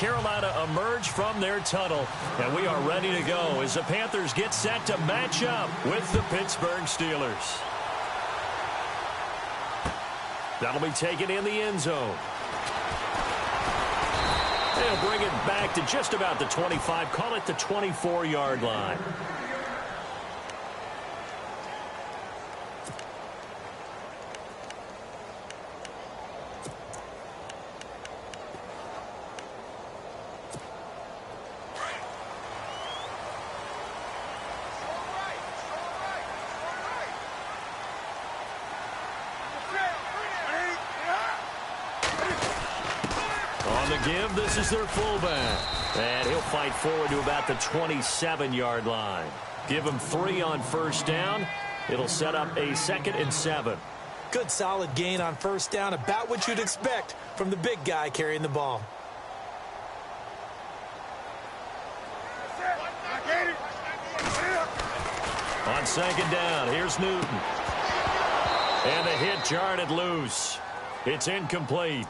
Carolina emerge from their tunnel, and we are ready to go as the Panthers get set to match up with the Pittsburgh Steelers. That'll be taken in the end zone. They'll bring it back to just about the 25, call it the 24-yard line. Give. This is their fullback. And he'll fight forward to about the 27-yard line. Give him 3 on first down. It'll set up a 2nd and 7. Good solid gain on first down. About what you'd expect from the big guy carrying the ball. On 2nd down, here's Newton. And the hit jarred it loose. It's incomplete.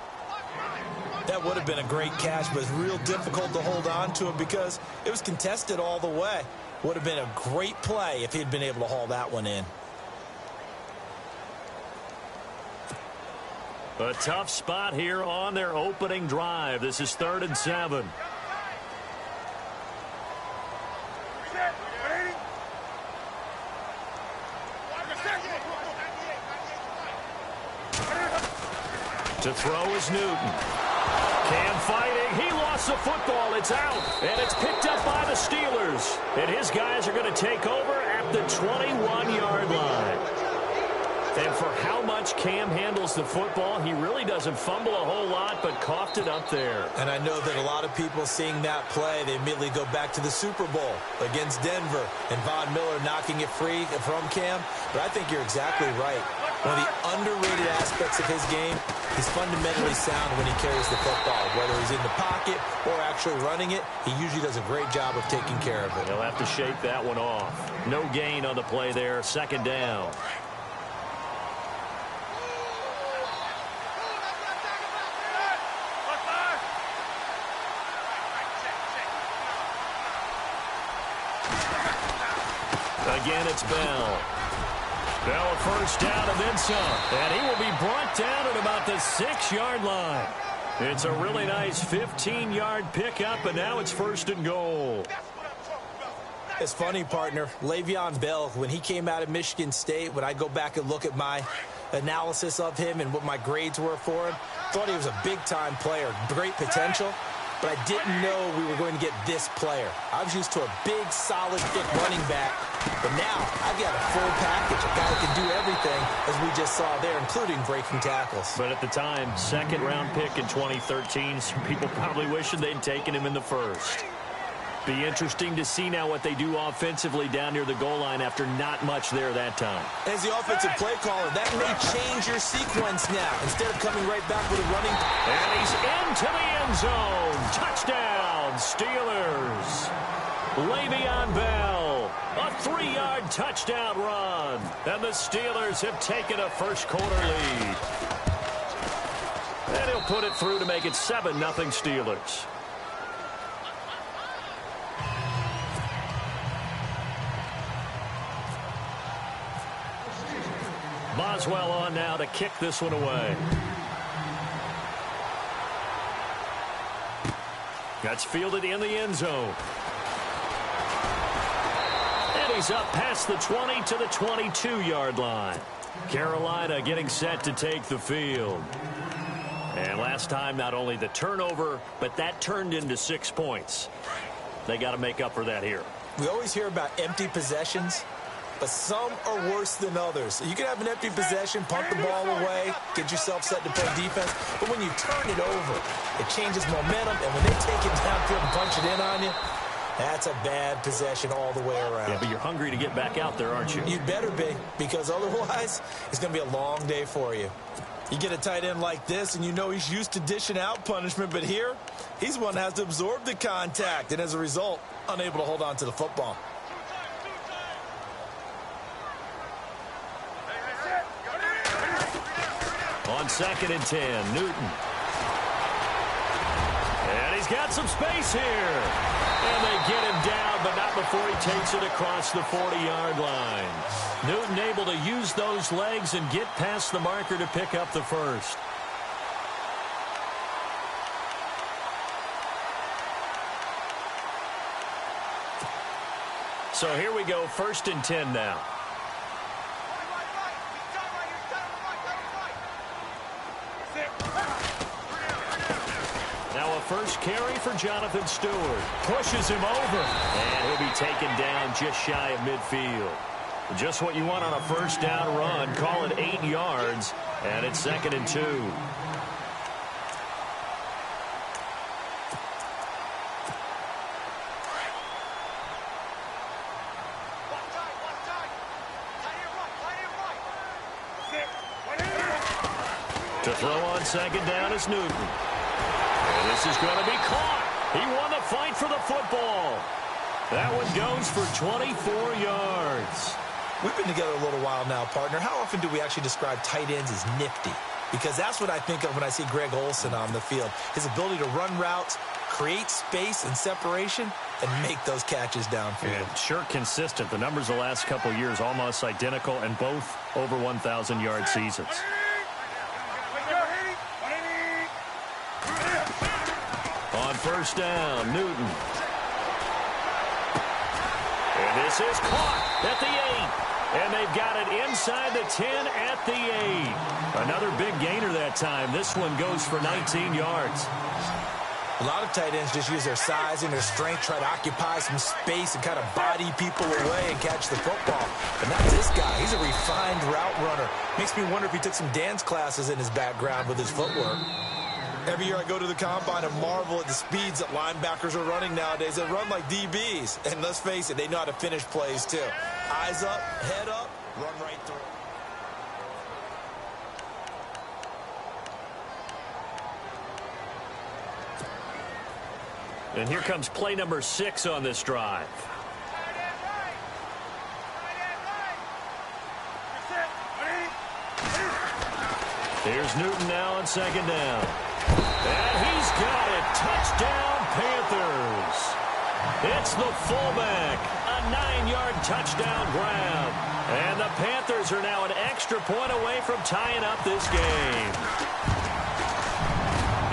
That would have been a great catch, but it's real difficult to hold on to it because it was contested all the way. Would have been a great play if he'd been able to haul that one in. A tough spot here on their opening drive. This is 3rd and 7. To throw is Newton. Cam fighting. He lost the football. It's out. And it's picked up by the Steelers. And his guys are going to take over at the 21-yard line. And for how much Cam handles the football, he really doesn't fumble a whole lot, but coughed it up there. And I know that a lot of people seeing that play, they immediately go back to the Super Bowl against Denver and Von Miller knocking it free from Cam. But I think you're exactly right. One of the underrated aspects of his game, he's fundamentally sound when he carries the football. Whether he's in the pocket or actually running it, he usually does a great job of taking care of it. He'll have to shake that one off. No gain on the play there. 2nd down. Again, it's Bell. Bell, first down and then some. And he will be brought down at about the 6-yard line. It's a really nice 15-yard pickup, and now it's 1st and goal. It's funny, partner. Le'Veon Bell, when he came out of Michigan State, when I go back and look at my analysis of him and what my grades were for him, thought he was a big-time player, great potential. But I didn't know we were going to get this player. I was used to a big, solid, thick running back. But now I've got a full package, a guy who can do everything, as we just saw there, including breaking tackles. But at the time, 2nd-round pick in 2013, some people probably wishing they'd taken him in the 1st. Be interesting to see now what they do offensively down near the goal line after not much there that time. As the offensive play caller, that may change your sequence now. Instead of coming right back with a running. And he's into the end zone. Touchdown, Steelers. Le'Veon Bell, a 3-yard touchdown run. And the Steelers have taken a first-quarter lead. And he'll put it through to make it 7-0 Steelers. Boswell on now to kick this one away. That's fielded in the end zone. And he's up past the 20 to the 22-yard line. Carolina getting set to take the field. And last time, not only the turnover, but that turned into 6 points. They got to make up for that here. We always hear about empty possessions, but some are worse than others. You can have an empty possession, punt the ball away, get yourself set to play defense, but when you turn it over, it changes momentum, and when they take it downfield and punch it in on you, that's a bad possession all the way around. Yeah, but you're hungry to get back out there, aren't you? You'd better be, because otherwise, it's going to be a long day for you. You get a tight end like this, and you know he's used to dishing out punishment, but here, he's one that has to absorb the contact, and as a result, unable to hold on to the football. On 2nd and 10, Newton. And He's got some space here. And they get him down, but not before he takes it across the 40-yard line. Newton able to use those legs and get past the marker to pick up the first. So here we go, 1st and 10 now. Now a first carry for Jonathan Stewart. Pushes him over. And he'll be taken down just shy of midfield. Just what you want on a first down run. Call it 8 yards. And it's 2nd and 2. To throw on 2nd down is Newton. And this is going to be caught. He won the fight for the football. That one goes for 24 yards. We've been together a little while now, partner. How often do we actually describe tight ends as nifty? Because that's what I think of when I see Greg Olsen on the field. His ability to run routes, create space and separation, and make those catches downfield. And sure consistent. The numbers the last couple of years almost identical, and both over 1,000-yard seasons. On first down, Newton. And this is caught at the 8. And they've got it inside the 10 at the 8. Another big gainer that time. This one goes for 19 yards. A lot of tight ends just use their size and their strength, try to occupy some space and kind of body people away and catch the football. But not this guy. He's a refined route runner. Makes me wonder if he took some dance classes in his background with his footwork. Every year I go to the combine and marvel at the speeds that linebackers are running nowadays. They run like DBs. And let's face it, they know how to finish plays too. Eyes up, head up, run right through. And here comes play number 6 on this drive. Here's Newton now on 2nd down. And he's got it. Touchdown, Panthers. It's the fullback. A 9-yard touchdown grab. And the Panthers are now an extra point away from tying up this game.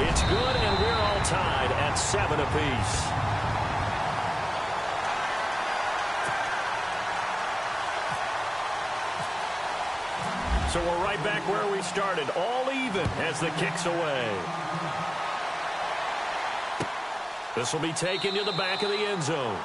It's good, and we're all tied at 7 apiece. So we're right back where we started, all even as the kick's away. This will be taken to the back of the end zone.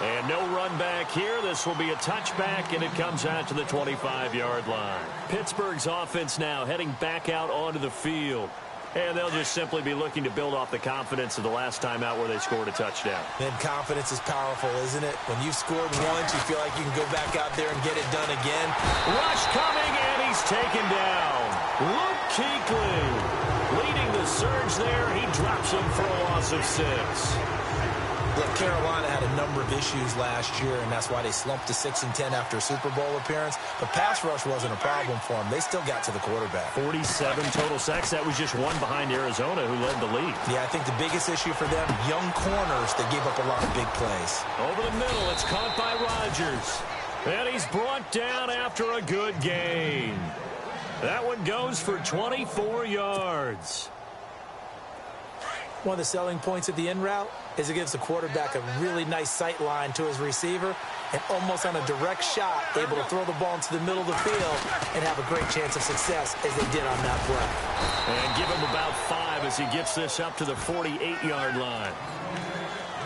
And no run back here. This will be a touchback, and it comes out to the 25-yard line. Pittsburgh's offense now heading back out onto the field. And they'll just simply be looking to build off the confidence of the last time out where they scored a touchdown. And confidence is powerful, isn't it? When you've scored once, you feel like you can go back out there and get it done again. Rush coming, and he's taken down. Luke Kuechly leading the surge there. He drops him for a loss of 6. Look, Carolina had a number of issues last year, and that's why they slumped to 6-10 after a Super Bowl appearance. But pass rush wasn't a problem for them. They still got to the quarterback. 47 total sacks. That was just one behind Arizona, who led the league. Yeah, I think the biggest issue for them, young corners that gave up a lot of big plays. Over the middle, it's caught by Rodgers. And he's brought down after a good gain. That one goes for 24 yards. One of the selling points of the in route is it gives the quarterback a really nice sight line to his receiver and almost on a direct shot able to throw the ball into the middle of the field and have a great chance of success as they did on that play. And give him about 5 as he gets this up to the 48-yard line.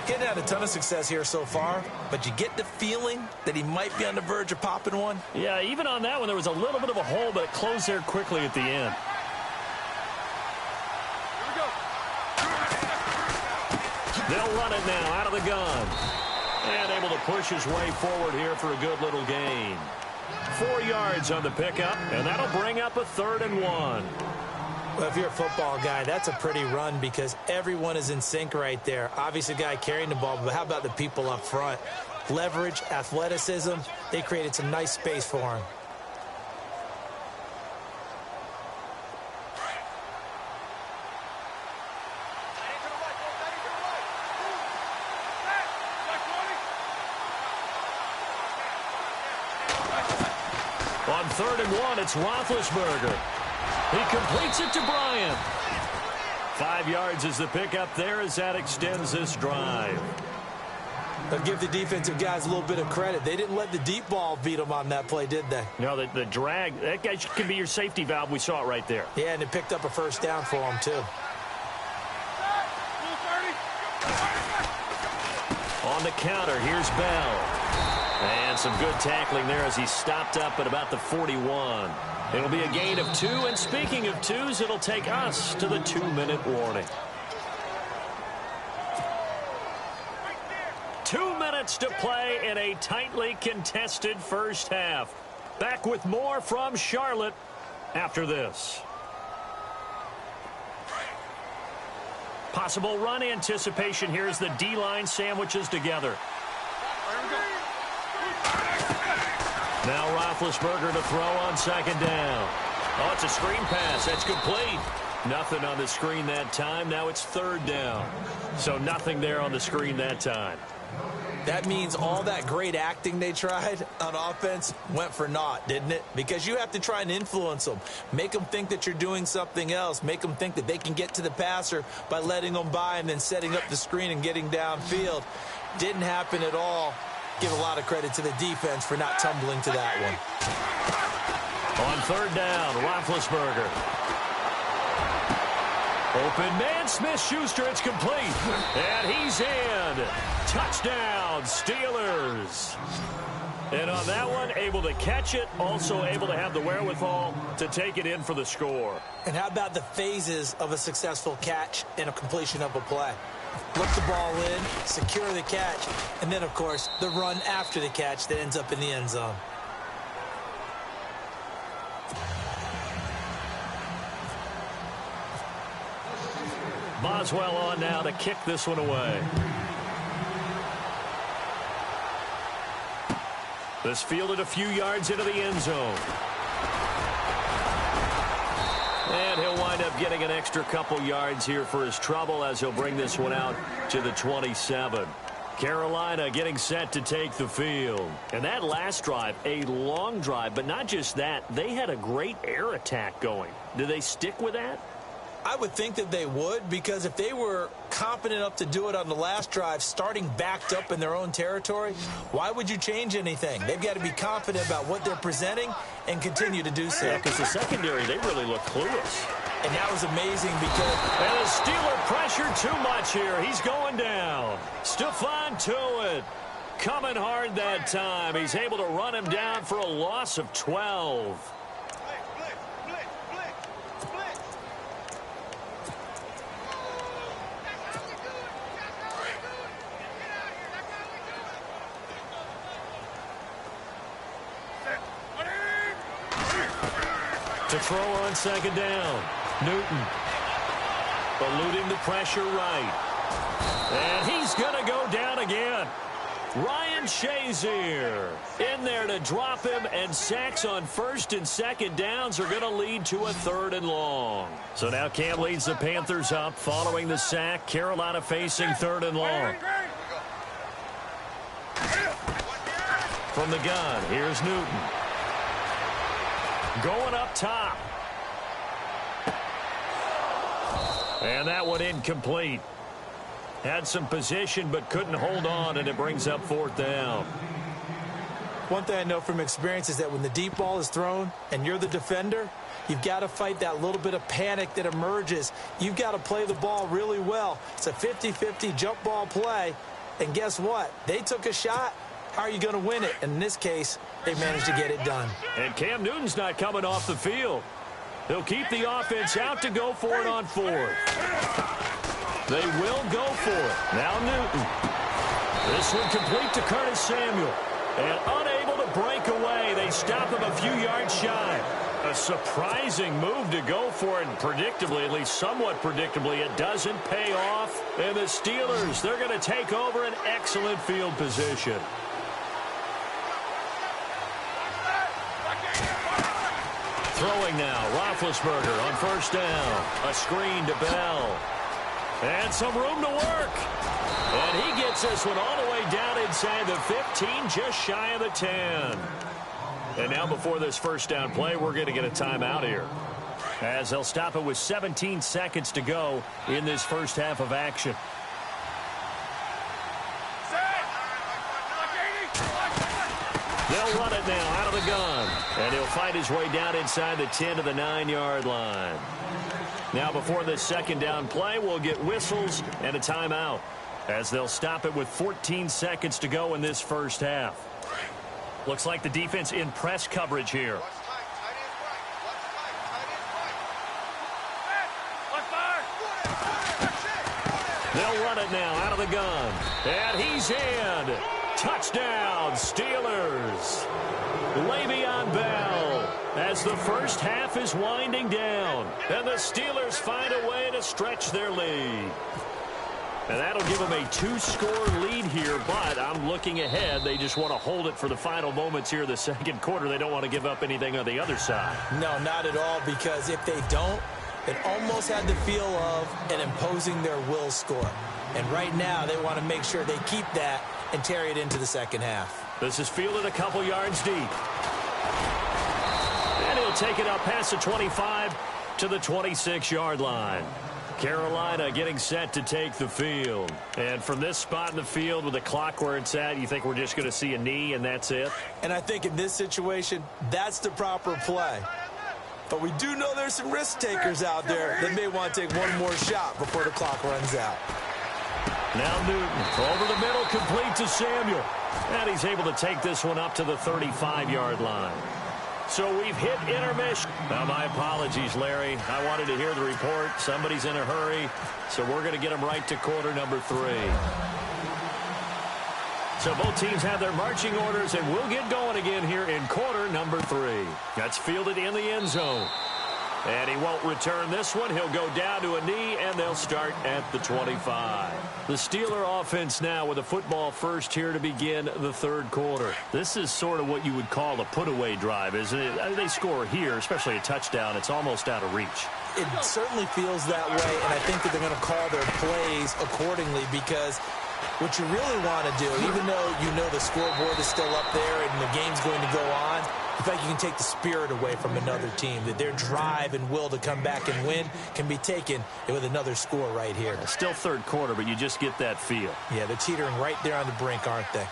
Getting had a ton of success here so far, but you get the feeling that he might be on the verge of popping one. Yeah, even on that one, there was a little bit of a hole, but it closed there quickly at the end. They'll run it now out of the gun. And able to push his way forward here for a good little gain. 4 yards on the pickup, and that'll bring up a 3rd and 1. Well, if you're a football guy, that's a pretty run because everyone is in sync right there. Obviously, the guy carrying the ball, but how about the people up front? Leverage, athleticism, they created some nice space for him. On 3rd and 1, it's Roethlisberger. He completes it to Bryant. 5 yards is the pickup there as that extends this drive. I'll give the defensive guys a little bit of credit. They didn't let the deep ball beat them on that play, did they? No, the drag, that guy can be your safety valve. We saw it right there. Yeah, and it picked up a first down for them, too. On the counter, here's Bell. And some good tackling there as he stopped up at about the 41. It'll be a gain of 2, and speaking of 2s, it'll take us to the 2-minute warning. 2 minutes to play in a tightly contested first half. Back with more from Charlotte after this. Possible run anticipation here as the D-line sandwiches together. Now Roethlisberger to throw on 2nd down. Oh, it's a screen pass. That's complete. Nothing on the screen that time. Now it's 3rd down. So nothing there on the screen that time. That means all that great acting they tried on offense went for naught, didn't it? Because you have to try and influence them. Make them think that you're doing something else. Make them think that they can get to the passer by letting them by and then setting up the screen and getting downfield. Didn't happen at all. Give a lot of credit to the defense for not tumbling to that one. On 3rd down, Roethlisberger. Open man, Smith-Schuster, it's complete. And he's in. Touchdown, Steelers. And on that one, able to catch it, also able to have the wherewithal to take it in for the score. And how about the phases of a successful catch and a completion of a play? Look the ball in, secure the catch, and then, of course, the run after the catch that ends up in the end zone. Boswell on now to kick this one away. This fielded a few yards into the end zone. And he'll wind up getting an extra couple yards here for his trouble as he'll bring this one out to the 27. Carolina getting set to take the field. And that last drive, a long drive, but not just that. They had a great air attack going. Do they stick with that? I would think that they would, because if they were confident enough to do it on the last drive, starting backed up in their own territory, why would you change anything? They've got to be confident about what they're presenting and continue to do so. Yeah, because the secondary, they really look clueless. And that was amazing because... And the Steeler pressure too much here. He's going down. Stephon Tuitt coming hard that time. He's able to run him down for a loss of 12. To throw on 2nd down. Newton eluding the pressure right. And he's going to go down again. Ryan Shazier in there to drop him, and sacks on 1st and 2nd downs are going to lead to a 3rd and long. So now Cam leads the Panthers up following the sack. Carolina facing 3rd and long. From the gun, here's Newton. Going up top. And that one incomplete. Had some position but couldn't hold on, and it brings up 4th down. One thing I know from experience is that when the deep ball is thrown and you're the defender, you've got to fight that little bit of panic that emerges. You've got to play the ball really well. It's a 50-50 jump ball play. And guess what? They took a shot. How are you going to win it? And in this case, they managed to get it done. And Cam Newton's not coming off the field. He'll keep the offense out to go for it on 4th. They will go for it. Now Newton. This one complete to Curtis Samuel. And unable to break away. They stop him a few yards shy. A surprising move to go for it. And predictably, at least somewhat predictably, it doesn't pay off. And the Steelers, they're going to take over an excellent field position. Throwing now, Roethlisberger on 1st down. A screen to Bell. And some room to work. And he gets this one all the way down inside the 15, just shy of the 10. And now before this first down play, we're going to get a timeout here, as they'll stop it with 17 seconds to go in this first half of action. They'll run it now out of the gun, and he'll find his way down inside the 10 to the 9-yard line. Now before this second down play, we'll get whistles and a timeout, as they'll stop it with 14 seconds to go in this first half. Looks like the defense in press coverage here. They'll run it now out of the gun. And he's in. Touchdown, Steelers. Le'Veon Bell, as the first half is winding down. And the Steelers find a way to stretch their lead. And that'll give them a 2-score lead here, but I'm looking ahead. They just want to hold it for the final moments here in the second quarter. They don't want to give up anything on the other side. No, not at all, because if they don't, it almost had the feel of an imposing their will score. And right now, they want to make sure they keep that and carry it into the second half. This is fielded a couple yards deep. And he'll take it up past the 25 to the 26-yard line. Carolina getting set to take the field. And from this spot in the field with the clock where it's at, you think we're just going to see a knee and that's it? And I think in this situation, that's the proper play. But we do know there's some risk takers out there that may want to take one more shot before the clock runs out. Now Newton over the middle, complete to Samuel. And he's able to take this one up to the 35-yard line. So we've hit intermission. Now, my apologies, Larry. I wanted to hear the report. Somebody's in a hurry, so we're going to get them right to quarter number 3. So both teams have their marching orders, and we'll get going again here in quarter number 3. That's fielded in the end zone. And he won't return this one. He'll go down to a knee, and they'll start at the 25. The Steeler offense now with a football first here to begin the third quarter. This is sort of what you would call a put-away drive, isn't it? I mean, they score here, especially a touchdown. It's almost out of reach. It certainly feels that way, and I think that they're going to call their plays accordingly, because what you really want to do, even though you know the scoreboard is still up there and the game's going to go on, in fact, you can take the spirit away from another team, that their drive and will to come back and win can be taken with another score right here. Still third quarter, but you just get that feel. Yeah, they're teetering right there on the brink, aren't they?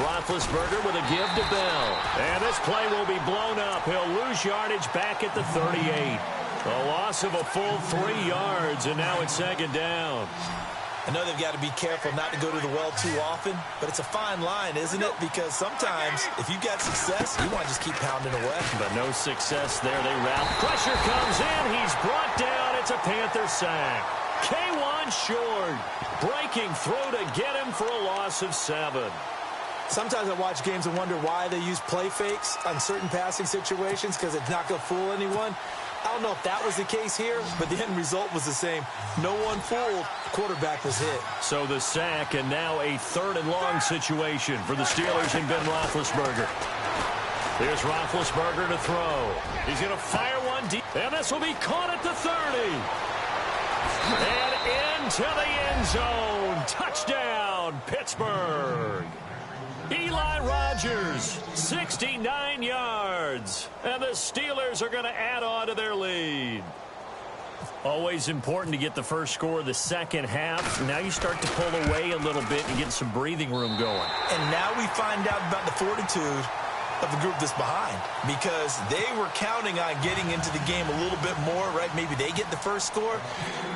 Roethlisberger with a give to Bell. And this play will be blown up. He'll lose yardage back at the 38. A loss of a full 3 yards, and now it's second down. I know they've got to be careful not to go to the well too often, but it's a fine line, isn't it? Because sometimes, if you've got success, you want to just keep pounding away. But no success there. They rout. Pressure comes in. He's brought down. It's a Panther sack. K1 short. Breaking through to get him for a loss of 7. Sometimes I watch games and wonder why they use play fakes on certain passing situations, because it's not going to fool anyone. I don't know if that was the case here, but the end result was the same. No one fooled. Quarterback was hit. So the sack, and now a 3rd and long situation for the Steelers and Ben Roethlisberger. Here's Roethlisberger to throw. He's going to fire one deep, and this will be caught at the 30. And into the end zone. Touchdown, Pittsburgh. Eli Rogers, 69 yards. And the Steelers are going to add on to their lead. Always important to get the first score of the second half. Now you start to pull away a little bit and get some breathing room going. And now we find out about the fortitude of the group that's behind, because they were counting on getting into the game a little bit more, right? Maybe they get the first score.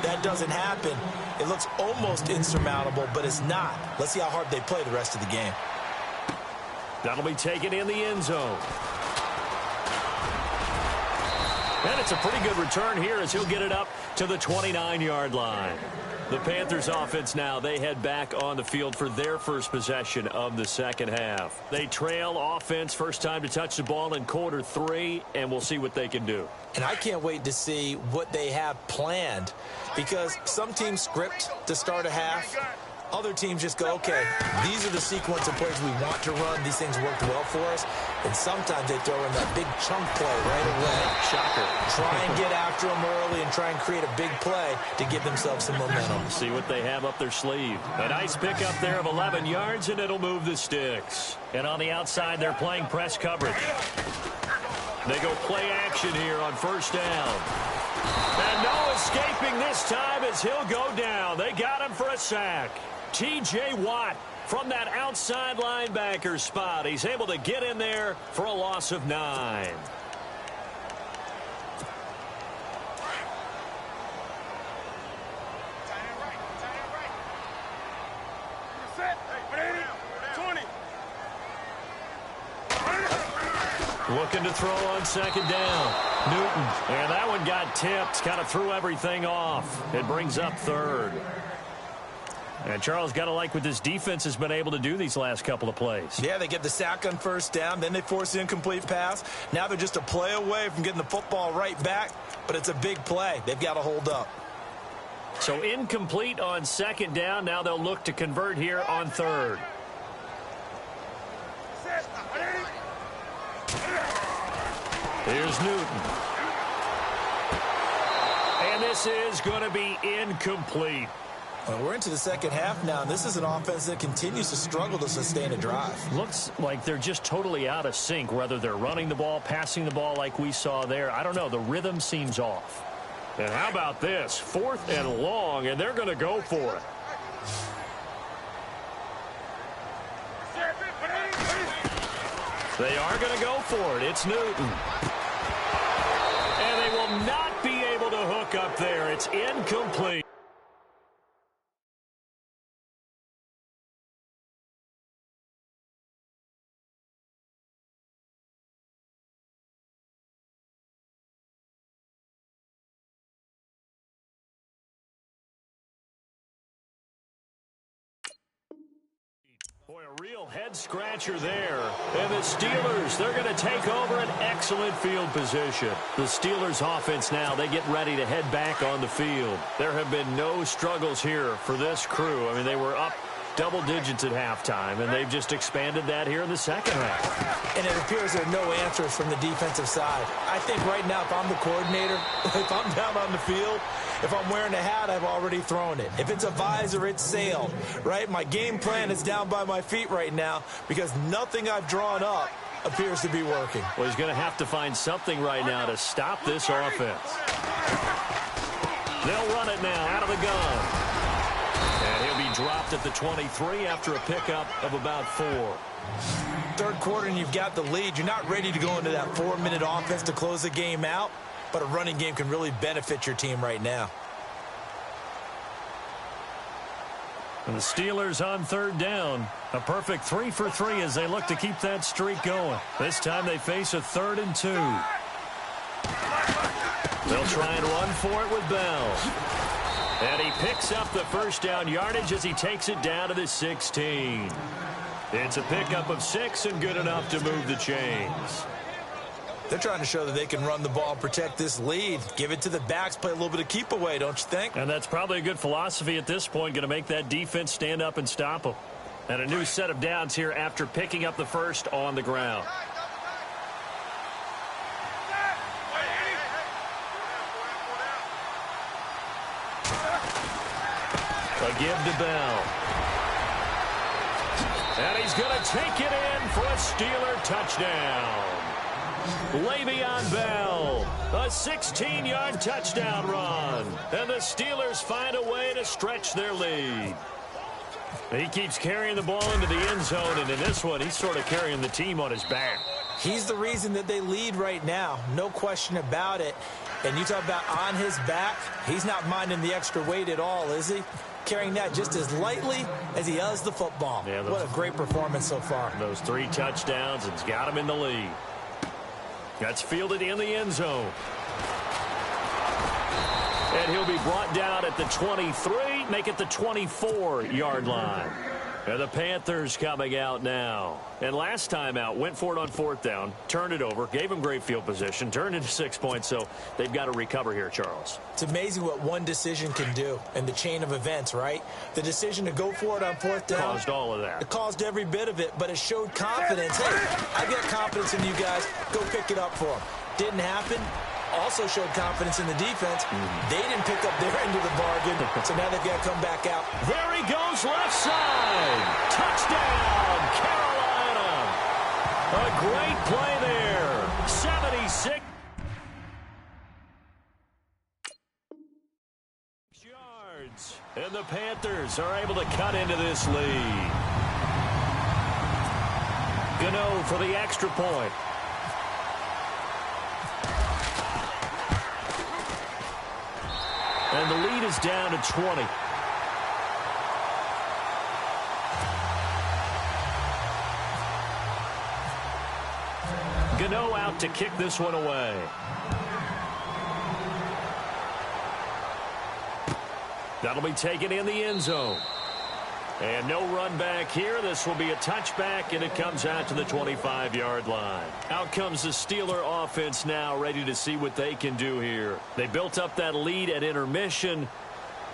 That doesn't happen. It looks almost insurmountable, but it's not. Let's see how hard they play the rest of the game. That'll be taken in the end zone. And it's a pretty good return here as he'll get it up to the 29-yard line. The Panthers offense now, they head back on the field for their first possession of the second half. They trail offense, first time to touch the ball in quarter 3, and we'll see what they can do. And I can't wait to see what they have planned, because some teams script to start a half. Other teams just go, okay, these are the sequence of plays we want to run. These things worked well for us. And sometimes they throw in that big chunk play right away. Shocker. Try and get after them early and try and create a big play to give themselves some momentum. See what they have up their sleeve. A nice pickup there of 11 yards, and it'll move the sticks. And on the outside, they're playing press coverage. They go play action here on first down. And no escaping this time as he'll go down. They got him for a sack. T.J. Watt from that outside linebacker spot. He's able to get in there for a loss of 9. Looking to throw on second down. Newton. And that one got tipped. Kind of threw everything off. It brings up third. And Charles, got to like what this defense has been able to do these last couple of plays. Yeah, they get the sack on first down. Then they force the incomplete pass. Now they're just a play away from getting the football right back. But it's a big play. They've got to hold up. So incomplete on second down. Now they'll look to convert here on third. Here's Newton. And this is going to be incomplete. Well, we're into the second half now, and this is an offense that continues to struggle to sustain a drive. Looks like they're just totally out of sync, whether they're running the ball, passing the ball like we saw there. I don't know. The rhythm seems off. And how about this? 4th and long, and they're going to go for it. They are going to go for it. It's Newton. And they will not be able to hook up there. It's incomplete. Boy, a real head-scratcher there. And the Steelers, they're going to take over an excellent field position. The Steelers' offense now, they get ready to head back on the field. There have been no struggles here for this crew. I mean, they were up double digits at halftime, and they've just expanded that here in the second half. And it appears there are no answers from the defensive side. I think right now, if I'm the coordinator, if I'm down on the field, if I'm wearing a hat, I've already thrown it. If it's a visor, it's sailed, right? My game plan is down by my feet right now because nothing I've drawn up appears to be working. Well, he's going to have to find something right now to stop this offense. They'll run it now out of the gun. And he'll be dropped at the 23 after a pickup of about 4. Third quarter and you've got the lead. You're not ready to go into that 4-minute offense to close the game out, but a running game can really benefit your team right now. And the Steelers on third down. A perfect 3 for 3 as they look to keep that streak going. This time they face a 3rd and 2. They'll try and run for it with Bell. And he picks up the first down yardage as he takes it down to the 16. It's a pickup of 6 and good enough to move the chains. They're trying to show that they can run the ball and protect this lead. Give it to the backs, play a little bit of keep away, don't you think? And that's probably a good philosophy at this point, going to make that defense stand up and stop them. And a new set of downs here after picking up the first on the ground. A give to Bell. And he's going to take it in for a Steeler touchdown. Le'Veon Bell, a 16-yard touchdown run. And the Steelers find a way to stretch their lead. He keeps carrying the ball into the end zone, and in this one, he's sort of carrying the team on his back. He's the reason that they lead right now. No question about it. And you talk about on his back, he's not minding the extra weight at all, is he? Carrying that just as lightly as he does the football. Yeah, what a great performance so far. Those 3 touchdowns, it's got him in the lead. That's fielded in the end zone. And he'll be brought down at the 23, make it the 24-yard line. And the Panthers coming out now. And last time out, went for it on 4th down, turned it over, gave them great field position, turned into 6 points, so they've got to recover here, Charles. It's amazing what one decision can do in the chain of events, right? The decision to go for it on 4th down. Caused all of that. It caused every bit of it, but it showed confidence. Hey, I've got confidence in you guys. Go pick it up for them. Didn't happen. Also showed confidence in the defense. They didn't pick up their end of the bargain, so now they've got to come back out. There he goes, left side. Touchdown, Carolina. A great play there. 76 yards. And the Panthers are able to cut into this lead. Gano for the extra point. And the lead is down to 20. Gano out to kick this one away. That'll be taken in the end zone. And no run back here. This will be a touchback, and it comes out to the 25-yard line. Out comes the Steeler offense now, ready to see what they can do here. They built up that lead at intermission,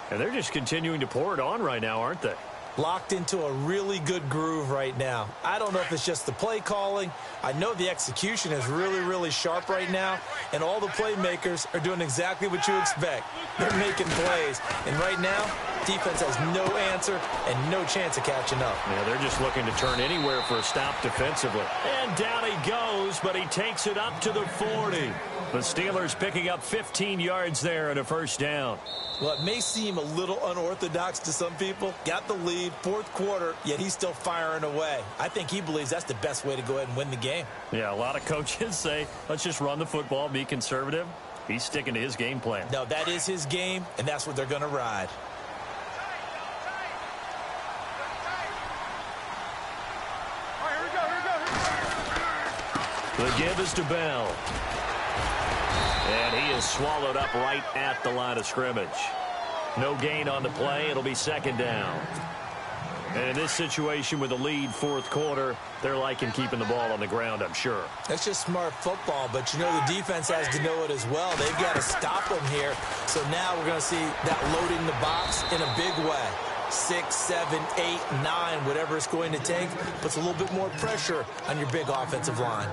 and they're just continuing to pour it on right now, aren't they? Locked into a really good groove right now. I don't know if it's just the play calling. I know the execution is really, really sharp right now, and all the playmakers are doing exactly what you expect. They're making plays, and right now, defense has no answer and no chance of catching up. Yeah, they're just looking to turn anywhere for a stop defensively. And down he goes, but he takes it up to the 40. The Steelers picking up 15 yards there and a first down. Well, it may seem a little unorthodox to some people. Got the lead, 4th quarter, yet he's still firing away. I think he believes that's the best way to go ahead and win the game. Yeah, a lot of coaches say, let's just run the football, be conservative. He's sticking to his game plan. No, that is his game, and that's what they're going to ride. The give is to Bell. And he is swallowed up right at the line of scrimmage. No gain on the play. It'll be 2nd down. And in this situation with the lead 4th quarter, they're liking keeping the ball on the ground, I'm sure. That's just smart football, but you know the defense has to know it as well. They've got to stop them here. So now we're going to see that loading the box in a big way. 6, 7, 8, 9, whatever it's going to take, puts a little bit more pressure on your big offensive line.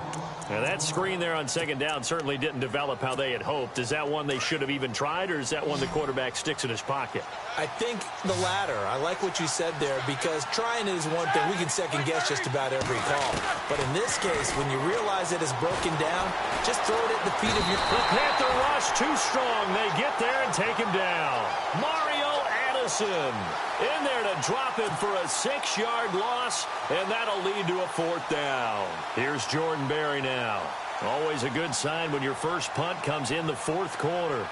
Now that screen there on 2nd down certainly didn't develop how they had hoped. Is that one they should have even tried, or is that one the quarterback sticks in his pocket? I think the latter. I like what you said there, because trying is one thing. We can second-guess just about every call. But in this case, when you realize it is broken down, just throw it at the feet of your... The Panther rush too strong. They get there and take him down. Mario Addison in there to drop him for a 6-yard loss, and that'll lead to a 4th down. Here's Jordan Berry now. Always a good sign when your first punt comes in the 4th quarter.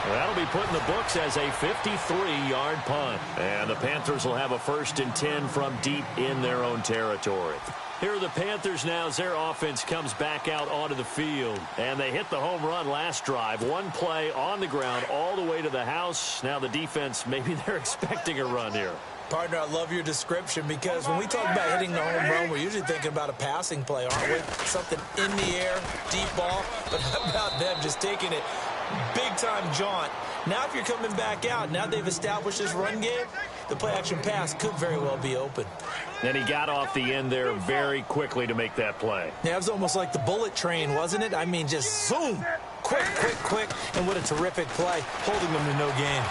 That'll be put in the books as a 53-yard punt. And the Panthers will have a 1st and 10 from deep in their own territory. Here are the Panthers now as their offense comes back out onto the field. And they hit the home run last drive. One play on the ground all the way to the house. Now the defense, maybe they're expecting a run here. Partner, I love your description, because when we talk about hitting the home run, we're usually thinking about a passing play, aren't we? Something in the air, deep ball. But how about them just taking it big-time jaunt? Now if you're coming back out, now they've established this run game, the play-action pass could very well be open. And he got off the end there very quickly to make that play. Yeah, it was almost like the bullet train, wasn't it? I mean, just zoom, quick, and what a terrific play, holding them to no gain.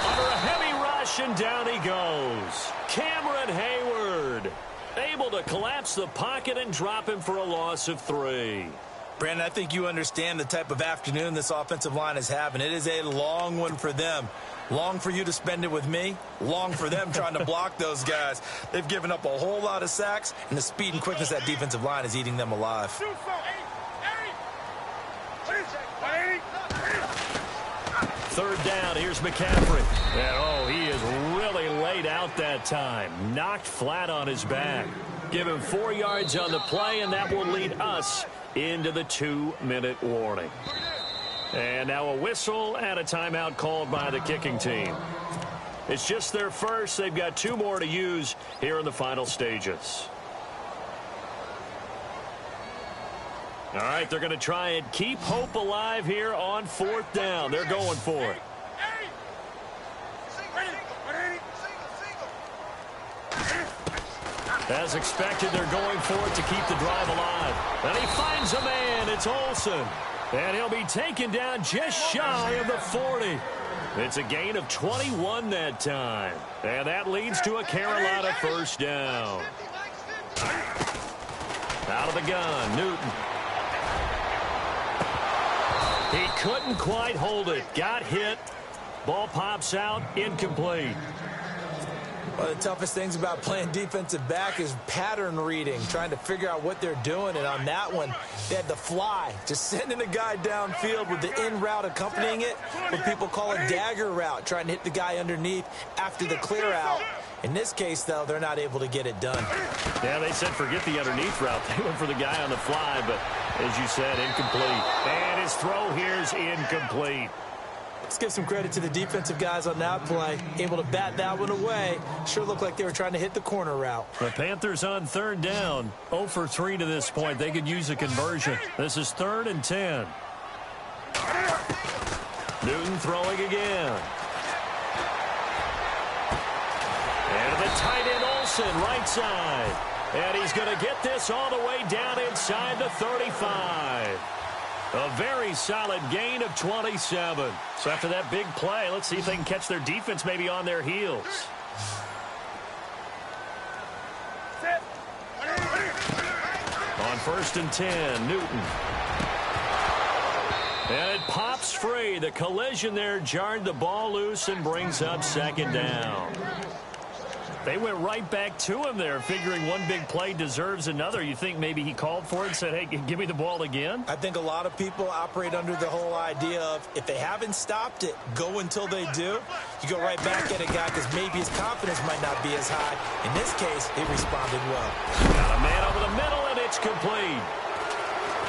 Under a heavy rush, and down he goes. Cameron Hayward able to collapse the pocket and drop him for a loss of 3. Brandon, I think you understand the type of afternoon this offensive line is having. It is a long one for them. Long for you to spend it with me. Long for them trying to block those guys. They've given up a whole lot of sacks, and the speed and quickness of that defensive line is eating them alive. 3rd down, here's McCaffrey. And, he is really laid out that time. Knocked flat on his back. Give him 4 yards on the play, and that will lead us into the 2-minute warning. And now a whistle and a timeout called by the kicking team. It's just their first. They've got 2 more to use here in the final stages. All right, they're going to try and keep hope alive here on 4th down. They're going for it. As expected, they're going for it to keep the drive alive. And he finds a man. It's Olsen. And he'll be taken down just shy of the 40. It's a gain of 21 that time. And that leads to a Carolina first down. Out of the gun, Newton. He couldn't quite hold it. Got hit. Ball pops out, incomplete. One of the toughest things about playing defensive back is pattern reading, trying to figure out what they're doing. And on that one, they had the fly, just sending a guy downfield with the in route accompanying it, what people call a dagger route, trying to hit the guy underneath after the clear out. In this case, though, they're not able to get it done. Yeah, they said forget the underneath route. They went for the guy on the fly, but as you said, incomplete. And his throw here is incomplete. Let's give some credit to the defensive guys on that play. Able to bat that one away. Sure looked like they were trying to hit the corner route. The Panthers on 3rd down. 0 for 3 to this point. They could use a conversion. This is 3rd and 10. Newton throwing again. And the tight end Olsen, right side. And he's going to get this all the way down inside the 35. A very solid gain of 27. So after that big play, let's see if they can catch their defense maybe on their heels. On 1st and 10, Newton. And it pops free. The collision there jarred the ball loose and brings up 2nd down. They went right back to him there, figuring one big play deserves another. You think maybe he called for it and said, hey, give me the ball again? I think a lot of people operate under the whole idea of if they haven't stopped it, go until they do. You go right back at a guy because maybe his confidence might not be as high. In this case, he responded well. Got a man over the middle, and it's complete.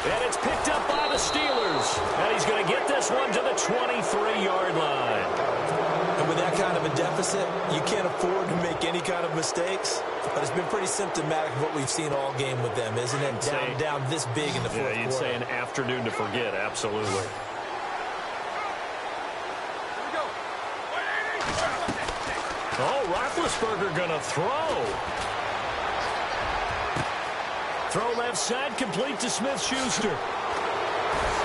And it's picked up by the Steelers. And he's going to get this one to the 23-yard line. And with that kind of a deficit, you can't afford to make any kind of mistakes. But it's been pretty symptomatic of what we've seen all game with them, isn't it? Down this big in the fourth quarter. Yeah, you'd say an afternoon to forget, absolutely. Oh, Roethlisberger going to throw. Throw left side, complete to Smith-Schuster.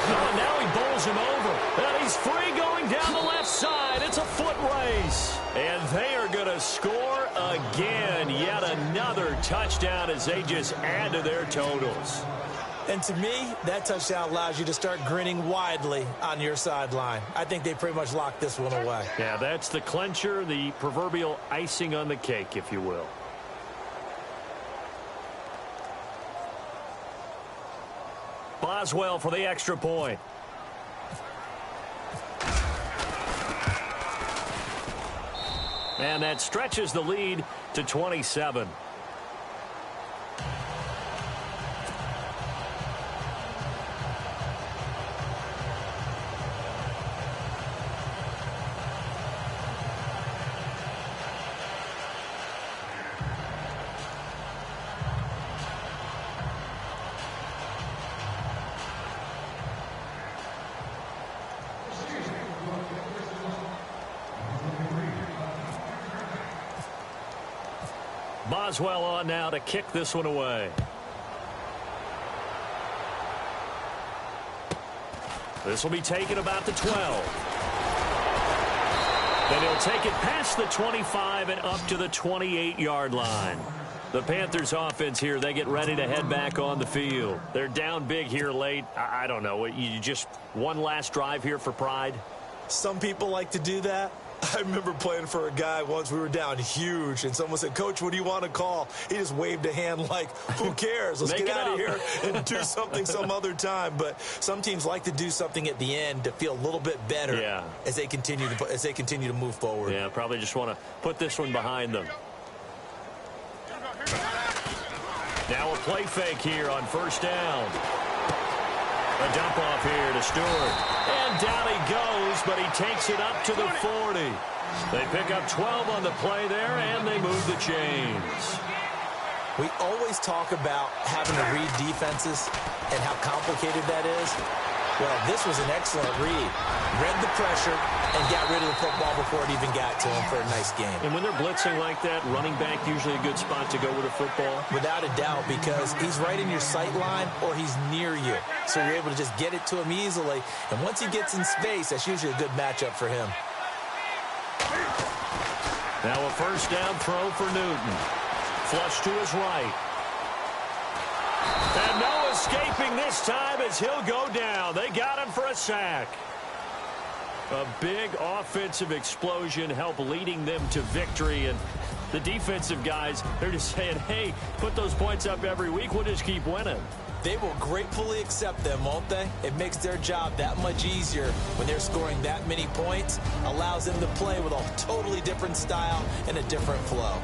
Oh, now he bowls him over. And he's free going down the left side. It's a foot race. And they are going to score again. Yet another touchdown as they just add to their totals. And to me, that touchdown allows you to start grinning widely on your sideline. I think they pretty much locked this one away. Yeah, that's the clincher, the proverbial icing on the cake, if you will. Boswell for the extra point. And that stretches the lead to 27. Boswell on now to kick this one away. This will be taken about the 12. Then he'll take it past the 25 and up to the 28-yard line. The Panthers offense here, they get ready to head back on the field. They're down big here late. I don't know. You just one last drive here for pride? Some people like to do that. I remember playing for a guy once. We were down huge, and someone said, Coach, what do you want to call? He just waved a hand like, who cares? Let's get out of here and do something some other time. But some teams like to do something at the end to feel a little bit better as they continue to move forward. Yeah, probably just want to put this one behind them. Now a play fake here on first down. A dump off here to Stewart. And down he goes, but he takes it up to the 40. They pick up 12 on the play there, and they move the chains. We always talk about having to read defenses and how complicated that is. Well, this was an excellent read. Read the pressure and got rid of the football before it even got to him for a nice game. And when they're blitzing like that, running back usually a good spot to go with a football? Without a doubt, because he's right in your sight line or he's near you. So you're able to just get it to him easily. And once he gets in space, that's usually a good matchup for him. Now a first down throw for Newton. Flush to his right. And no escaping this time as he'll go down. They got him for a sack. A big offensive explosion helped leading them to victory. And the defensive guys, they're just saying, hey, put those points up every week. We'll just keep winning. They will gratefully accept them, won't they? It makes their job that much easier when they're scoring that many points. Allows them to play with a totally different style and a different flow.